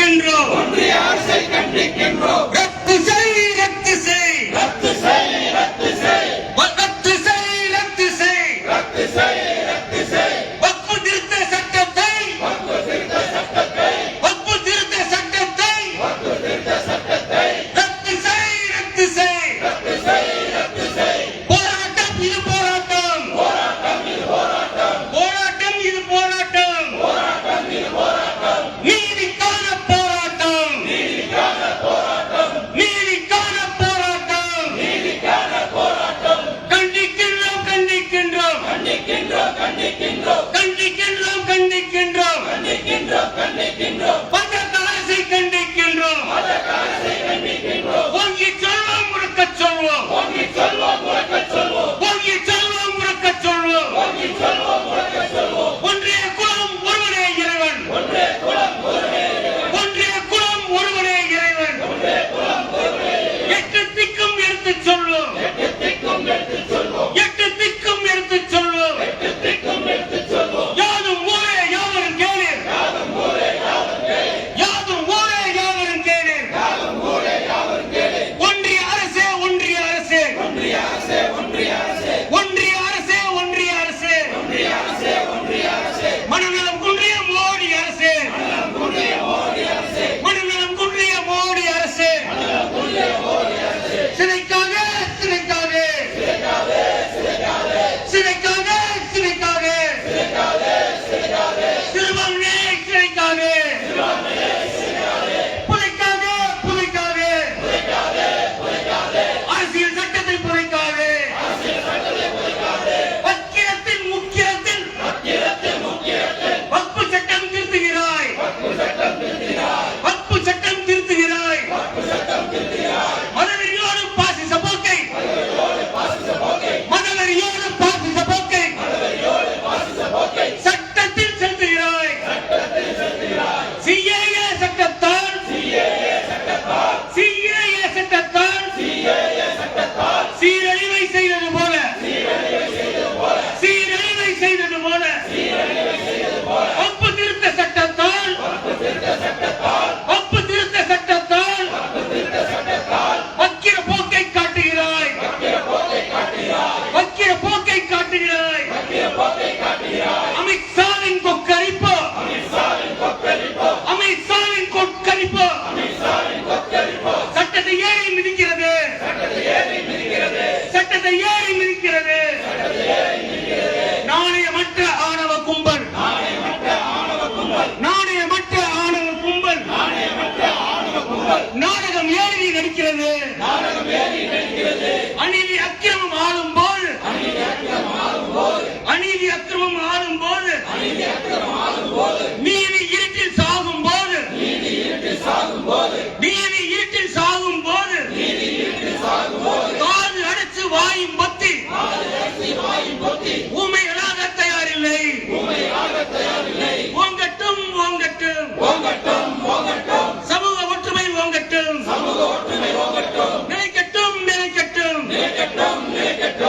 கண்டிக்கின்றோம். ஒன்றிய அரசை கண்டிக்கின்றோம். ரத்து செய், ரத்து செய், ரத்து செய், ரத்து செய், ரத்து செய், ரத்து செய், ரத்து செய், ரத்து செய். வக்ஃபு திருத்த சட்டத்தை, வக்ஃபு திருத்த சட்டத்தை, வக்ஃபு திருத்த சட்டத்தை வக்ஃபு திருத்த சட்டத்தை ரத்து செய், ரத்து செய். ரத்து செய், ரத்து செய். போராட்டம் இது போராட்டம், போராட்டம் இது போராட்டம், போராட்டம் இது போராட்டம், போராட்டம் இது போராட்டம், நீதிக்கான போராட்டம், நீதிக்கான போராட்டம், நீதிக்கான போராட்டம். நீதிக்கான போராட்டம். கண்டிக்கின்றோம், கண்டிக்கின்றோம், கண்டிக்கின்றோம், கண்டிக்கின்றோம், கண்டிக்கின்றோம், கண்டிக்கின்றோம். கண்டிக்கின்றோம், கண்டிக்கின்றோம். பாஜக அரசை கண்டிக்கின்றோம். பாஜக அரசை கண்டிக்கின்றோம். ஓங்கி சொல்வோம், உறக்கச் சொல்வோம், ஓங்கி சொல்வோம், உறக்கச் சொல்வோம், ஓங்கி சொல்வோம், உறக்கச் சொல்வோம். ஓங்கி சொல்வோம், உறக்கச் சொல்வோம். ஒன்றிய குலம் ஒருவனே இறைவன், ஒன்றே குலம் ஒருவனே இறைவன், ஒன்றிய குலம் ஒருவனே இறைவன். ஒன்றே குலம் ஒருவனே இறைவன். எட்டு திக்கும் எடுத்துச் சொல்வோம், எட்டு திக்கும் எடுத்துச் சொல்வோம், எட்டு திக்கும் எடுத்துச் சொல்வோம். எட்டு திக்கும் எடுத்துச் சொல்வோம். யாதும் ஊரே யாவரும் கேளீர், யாதும் ஊரே யாவரும் கேளீர், யாதும் ஊரே யாவரும் கேளீர். யாதும் ஊரே யாவரும் கேளீர். ஒன்றிய அரசே, ஒன்றிய அரசே, ஒன்றிய அரசே, ஒன்றிய அரசே, ஒன்றிய அரசே, ஒன்றிய அரசே. ஒன்றிய அரசே, ஒன்றிய அரசே. மனநலம் குன்றிய மோடி அரசே, மனம் குன்றிய மோடி அரசே, மனநலம் குன்றிய மோடி அரசே. மனம் குன்றிய மோடி அரசே. சிறைக்காக, சிறைக்காக, சிறைக்காதே, சிறைக்காதே, சிறைக்காக, சிறைக்காக, சிறைக்காதே, சிறைக்காதே, சிறுபான்மையை சிறைக்காக, சிறுபான்மையை சிறைக்காதே, புதைக்காக, புதைக்காக, புதைக்காதே, புதைக்காதே, அரசியல் சட்டத்தை புதைக்காக, அரசியல் சட்டத்தை புதைக்காதே. வக்கிரத்தில் முக்கியத்தில் அக்கிரத்தில் முக்கியத்தில் வக்ஃபு சட்டம் திருத்துகிறாய், வக்ஃபு சட்டம் திருத்தினார், வக்ஃபு சட்டம் திருத்துகிறாய். வக்ஃபு சட்டம் திருத்தினார். மதவெறியோடு பாசிச போக்கை, மதவெறியோடு பாசிச போக்கை, மதவெறியோடு பாசிச போக்கை மதவெறியோடு பாசிச போக்கை சட்டத்தில் செலுத்துகிறாய். சட்டத்தில் செலுத்தினார். CAA சட்டத்தால், CAA சட்டத்தால், CAA சட்டத்தால் CAA சட்டத்தால் சீரழிவை செய்தது போல, சீரழிவை செய்தது போல, சீரழிவை செய்தது போல, சீரழிவை செய்தது போல, வக்ஃபு திருத்த சட்டத்தால், வக்ஃபு திருத்த சட்டத்தால், வக்ஃபு திருத்த சட்டத்தால் வக்ஃபு திருத்த சட்டத்தால் வக்கிர போக்கை காட்டுகிறாய், வக்கிர போக்கை காட்டுகிறார், வக்கிர போக்கை காட்டுகிறாய். வக்கிர போக்கை காட்டுகிறார். அமித்ஷாவின் கொக்கரிப்பு, அமித்ஷாவின் கொக்கரிப்பு, அமித்ஷாவின் கொக்கரிப்பு அமித்ஷாவின் கொக்கரிப்பு சட்டத்தை ஏறி மிதிக்கிறது, சட்டத்தை ஏறி மிதிக்கிறது, சட்டத்தை ஏறி மிதிக்கிறது. சட்டத்தை ஏறி மிதிக்கிறது. நாணயமற்ற ஆணவ கும்பல், நாணயமற்ற ஆணவ கும்பல், நாணயமற்ற ஆணவ கும்பல் நாணயமற்ற ஆணவ கும்பல் நாடகம் ஏறி நடிக்கிறது. நாடகம் ஏறி நடிக்கிறது. அநீதி அக்கிரமம் ஆளும் போது, அநீதி அக்கிரமம் ஆளும்போது, அநீதி அக்கிரமம் ஆளும் போது, அநீதி அக்கிரமம் ஆளும்போது, நீதி இருட்டில் சாகும் போது, நீதி இருட்டில் சாகும்போது, நீதி இருட்டில் சாகும் போது, நீதி இருட்டில் சாகும்போது, காது அடைச்சு வாயும் பத்தி அரசி வாயின் பொத்தி ஊமைகளாக தயாரில்லை. ஊமையாக தயாரில்லை. ஓங்கட்டும், ஓங்கட்டும், ஓங்கட்டும், ஓங்கட்டும், சமூக ஒற்றுமை ஓங்கட்டும், சமூக ஒற்றுமை ஓங்கட்டும், நிலைக்கட்டும், நிலைக்கட்டும். நிலைக்கட்டும், நிலைக்கட்டும்.